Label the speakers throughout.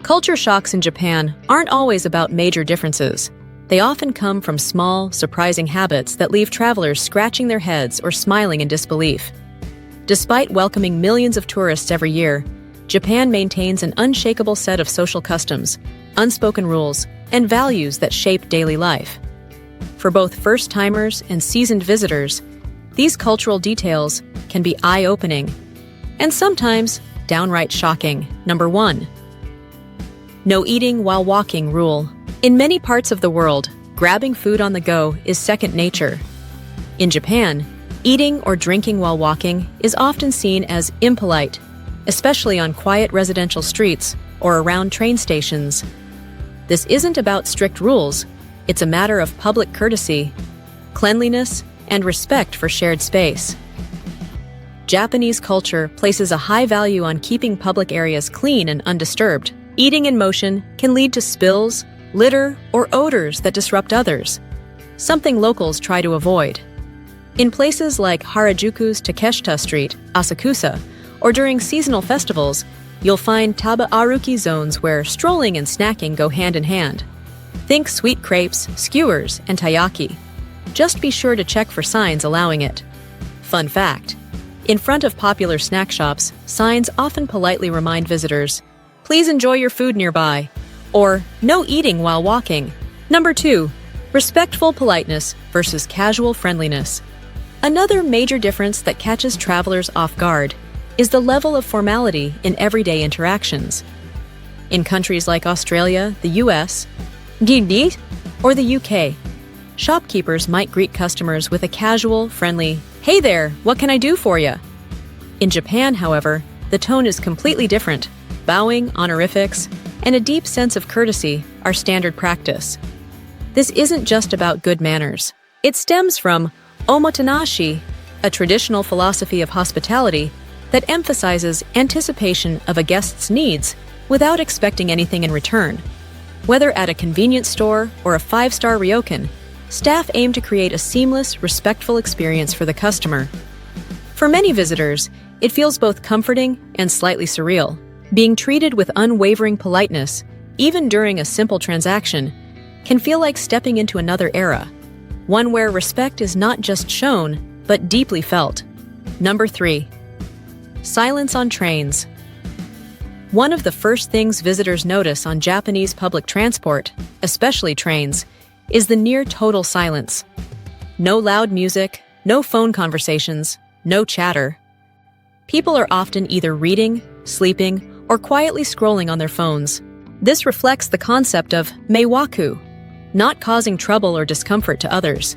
Speaker 1: Culture shocks in Japan aren't always about major differences. They often come from small, surprising habits that leave travelers scratching their heads or smiling in disbelief. Despite welcoming millions of tourists every year, Japan maintains an unshakable set of social customs, unspoken rules, and values that shape daily life. For both first-timers and seasoned visitors, these cultural details can be eye-opening and sometimes downright shocking. Number 1. No eating while walking rule. In many parts of the world, grabbing food on the go is second nature. In Japan, eating or drinking while walking is often seen as impolite, especially on quiet residential streets or around train stations. This isn't about strict rules, it's a matter of public courtesy, cleanliness, and respect for shared space. Japanese culture places a high value on keeping public areas clean and undisturbed. Eating in motion can lead to spills, litter, or odors that disrupt others, something locals try to avoid. In places like Harajuku's Takeshita Street, Asakusa, or during seasonal festivals, you'll find taba-aruki zones where strolling and snacking go hand in hand. Think sweet crepes, skewers, and taiyaki. Just be sure to check for signs allowing it. Fun fact: in front of popular snack shops, signs often politely remind visitors, "Please enjoy your food nearby," or "No eating while walking." Number 2. Respectful politeness versus casual friendliness. Another major difference that catches travelers off guard is the level of formality in everyday interactions. In countries like Australia, the US, or the UK, shopkeepers might greet customers with a casual, friendly, "Hey there, what can I do for you?" In Japan, however, the tone is completely different. Bowing, honorifics, and a deep sense of courtesy are standard practice. This isn't just about good manners. It stems from omotenashi, a traditional philosophy of hospitality that emphasizes anticipation of a guest's needs without expecting anything in return. Whether at a convenience store or a 5-star ryokan, staff aim to create a seamless, respectful experience for the customer. For many visitors, it feels both comforting and slightly surreal. Being treated with unwavering politeness, even during a simple transaction, can feel like stepping into another era, one where respect is not just shown, but deeply felt. Number 3. Silence on trains. One of the first things visitors notice on Japanese public transport, especially trains, is the near total silence. No loud music, no phone conversations, no chatter. People are often either reading, sleeping, or quietly scrolling on their phones. This reflects the concept of meiwaku, not causing trouble or discomfort to others.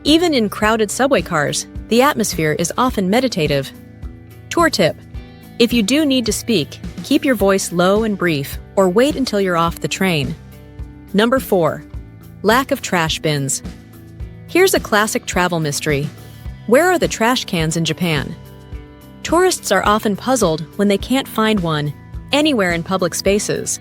Speaker 1: Even in crowded subway cars, the atmosphere is often meditative. Tour tip: if you do need to speak, keep your voice low and brief, or wait until you're off the train. Number 4. Lack of trash bins. Here's a classic travel mystery. Where are the trash cans in Japan? Tourists are often puzzled when they can't find one anywhere in public spaces.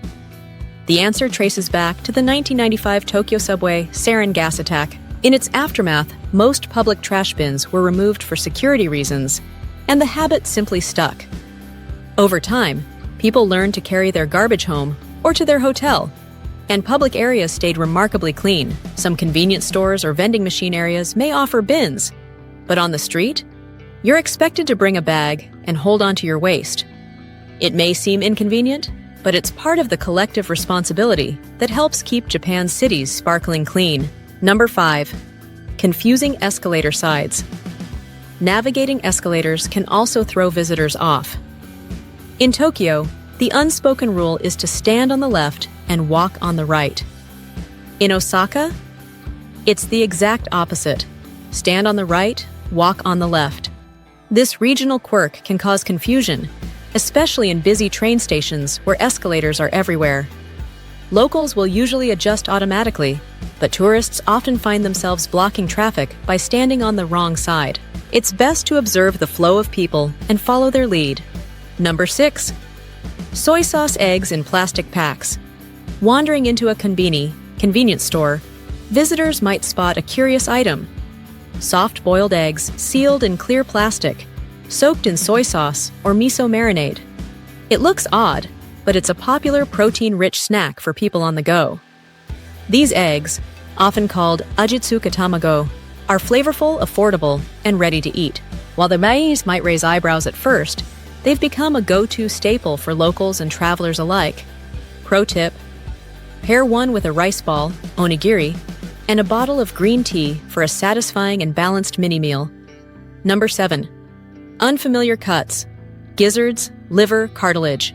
Speaker 1: The answer traces back to the 1995 Tokyo subway sarin gas attack. In its aftermath, most public trash bins were removed for security reasons, and the habit simply stuck. Over time, people learned to carry their garbage home or to their hotel, and public areas stayed remarkably clean. Some convenience stores or vending machine areas may offer bins, but on the street, you're expected to bring a bag and hold onto your waist. It may seem inconvenient, but it's part of the collective responsibility that helps keep Japan's cities sparkling clean. Number 5. Confusing escalator sides. Navigating escalators can also throw visitors off. In Tokyo, the unspoken rule is to stand on the left and walk on the right. In Osaka, it's the exact opposite. Stand on the right, walk on the left. This regional quirk can cause confusion, especially in busy train stations where escalators are everywhere. Locals will usually adjust automatically, but tourists often find themselves blocking traffic by standing on the wrong side. It's best to observe the flow of people and follow their lead. Number 6. Soy sauce eggs in plastic packs. Wandering into a convenience store, visitors might spot a curious item: soft-boiled eggs sealed in clear plastic, soaked in soy sauce or miso marinade. It looks odd, but it's a popular protein-rich snack for people on the go. These eggs, often called ajitsuka tamago, are flavorful, affordable, and ready to eat. While the maize might raise eyebrows at first, they've become a go-to staple for locals and travelers alike. Pro tip: pair one with a rice ball, onigiri, and a bottle of green tea for a satisfying and balanced mini-meal. Number 7. Unfamiliar cuts: gizzards, liver, cartilage.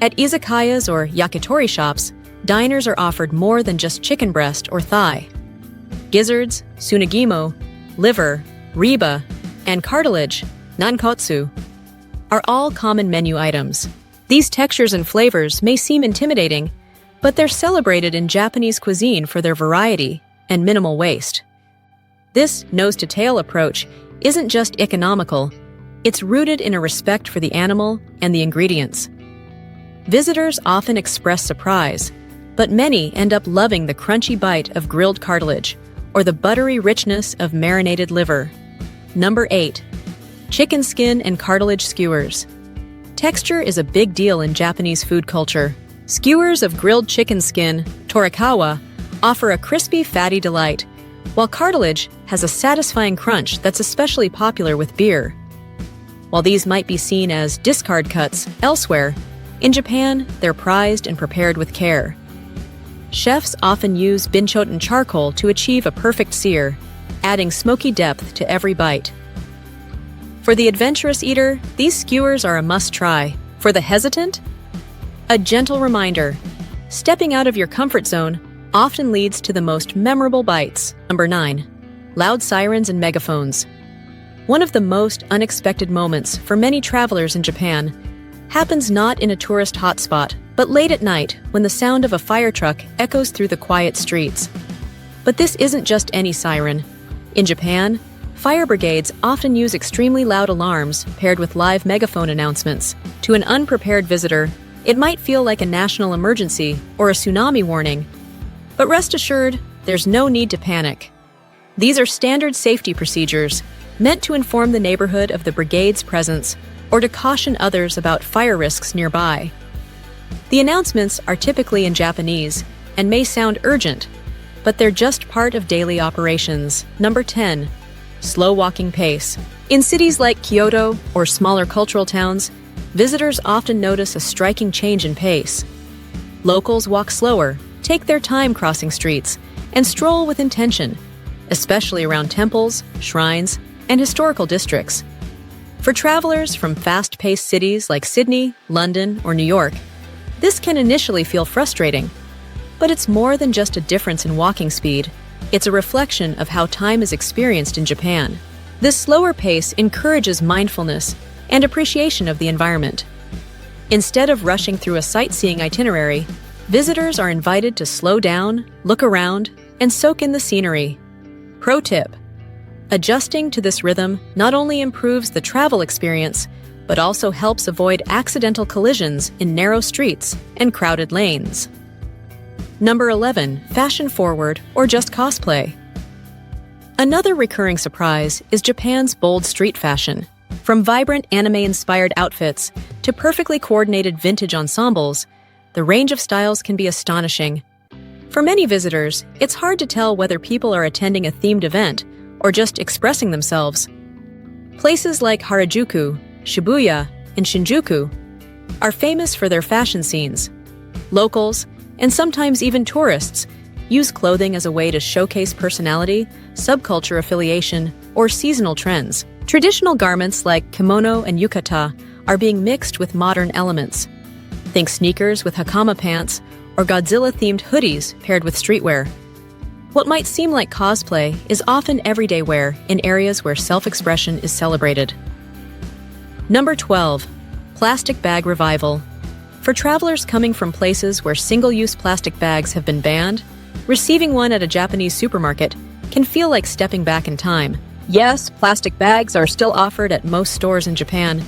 Speaker 1: At izakayas or yakitori shops, diners are offered more than just chicken breast or thigh. Gizzards, sunagimo, liver, riba, and cartilage, nankotsu, are all common menu items. These textures and flavors may seem intimidating, but they're celebrated in Japanese cuisine for their variety and minimal waste. This nose-to-tail approach isn't just economical, it's rooted in a respect for the animal and the ingredients. Visitors often express surprise, but many end up loving the crunchy bite of grilled cartilage or the buttery richness of marinated liver. Number 8. Chicken skin and cartilage skewers. Texture is a big deal in Japanese food culture. Skewers of grilled chicken skin, torikawa, offer a crispy, fatty delight, while cartilage has a satisfying crunch that's especially popular with beer. While these might be seen as discard cuts elsewhere, in Japan, they're prized and prepared with care. Chefs often use binchoten charcoal to achieve a perfect sear, adding smoky depth to every bite. For the adventurous eater, these skewers are a must-try. For the hesitant, a gentle reminder: stepping out of your comfort zone often leads to the most memorable bites. Number 9. Loud sirens and megaphones. One of the most unexpected moments for many travelers in Japan happens not in a tourist hotspot, but late at night when the sound of a fire truck echoes through the quiet streets. But this isn't just any siren. In Japan, fire brigades often use extremely loud alarms paired with live megaphone announcements. To an unprepared visitor, it might feel like a national emergency or a tsunami warning. But rest assured, there's no need to panic. These are standard safety procedures meant to inform the neighborhood of the brigade's presence or to caution others about fire risks nearby. The announcements are typically in Japanese and may sound urgent, but they're just part of daily operations. Number 10. Slow walking pace. In cities like Kyoto or smaller cultural towns, visitors often notice a striking change in pace. Locals walk slower, take their time crossing streets, and stroll with intention, especially around temples, shrines, and historical districts. For travelers from fast-paced cities like Sydney, London, or New York, this can initially feel frustrating. But it's more than just a difference in walking speed. It's a reflection of how time is experienced in Japan. This slower pace encourages mindfulness and appreciation of the environment. Instead of rushing through a sightseeing itinerary, visitors are invited to slow down, look around, and soak in the scenery. Pro tip: adjusting to this rhythm not only improves the travel experience, but also helps avoid accidental collisions in narrow streets and crowded lanes. Number 11. Fashion forward or just cosplay. Another recurring surprise is Japan's bold street fashion. From vibrant anime-inspired outfits to perfectly coordinated vintage ensembles, the range of styles can be astonishing. For many visitors, it's hard to tell whether people are attending a themed event or just expressing themselves. Places like Harajuku, Shibuya, and Shinjuku are famous for their fashion scenes. Locals, and sometimes even tourists, use clothing as a way to showcase personality, subculture affiliation, or seasonal trends. Traditional garments like kimono and yukata are being mixed with modern elements. Think sneakers with hakama pants or Godzilla-themed hoodies paired with streetwear. What might seem like cosplay is often everyday wear in areas where self-expression is celebrated. Number 12. Plastic bag revival. For travelers coming from places where single-use plastic bags have been banned, receiving one at a Japanese supermarket can feel like stepping back in time. Yes, plastic bags are still offered at most stores in Japan.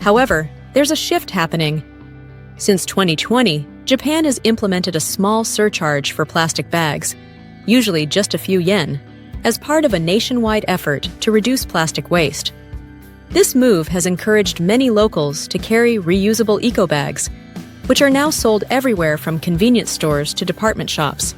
Speaker 1: However, there's a shift happening. Since 2020, Japan has implemented a small surcharge for plastic bags, usually just a few yen, as part of a nationwide effort to reduce plastic waste. This move has encouraged many locals to carry reusable eco bags, which are now sold everywhere from convenience stores to department shops.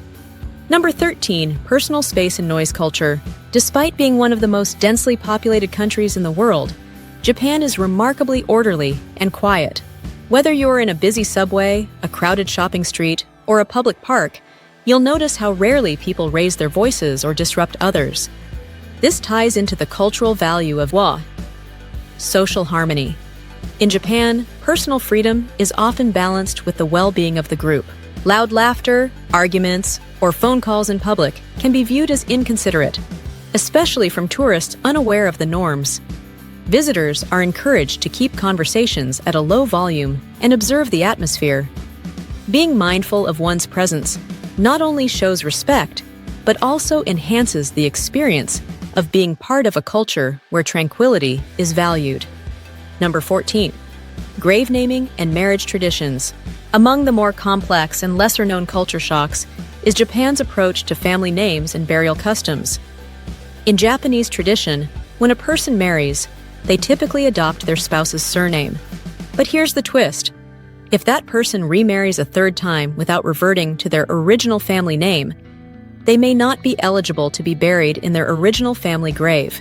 Speaker 1: Number 13, personal space and noise culture. Despite being one of the most densely populated countries in the world, Japan is remarkably orderly and quiet. Whether you're in a busy subway, a crowded shopping street, or a public park, you'll notice how rarely people raise their voices or disrupt others. This ties into the cultural value of social harmony. In Japan, personal freedom is often balanced with the well-being of the group. Loud laughter, arguments, or phone calls in public can be viewed as inconsiderate, especially from tourists unaware of the norms. Visitors are encouraged to keep conversations at a low volume and observe the atmosphere. Being mindful of one's presence not only shows respect, but also enhances the experience of being part of a culture where tranquility is valued. Number 14. Grave naming and marriage traditions. Among the more complex and lesser-known culture shocks is Japan's approach to family names and burial customs. In Japanese tradition, when a person marries, they typically adopt their spouse's surname. But here's the twist. If that person remarries a third time without reverting to their original family name, they may not be eligible to be buried in their original family grave.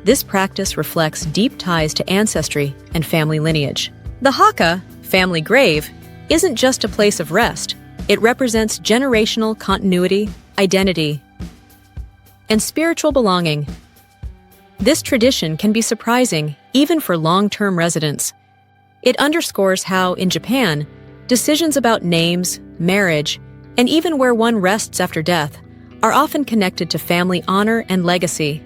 Speaker 1: This practice reflects deep ties to ancestry and family lineage. The haka, family grave, isn't just a place of rest. It represents generational continuity, identity, and spiritual belonging. This tradition can be surprising even for long-term residents. It underscores how, in Japan, decisions about names, marriage, and even where one rests after death are often connected to family honor and legacy.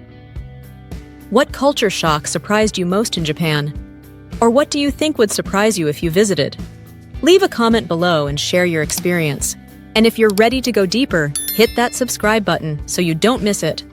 Speaker 1: What culture shock surprised you most in Japan? Or what do you think would surprise you if you visited? Leave a comment below and share your experience. And if you're ready to go deeper, hit that subscribe button so you don't miss it.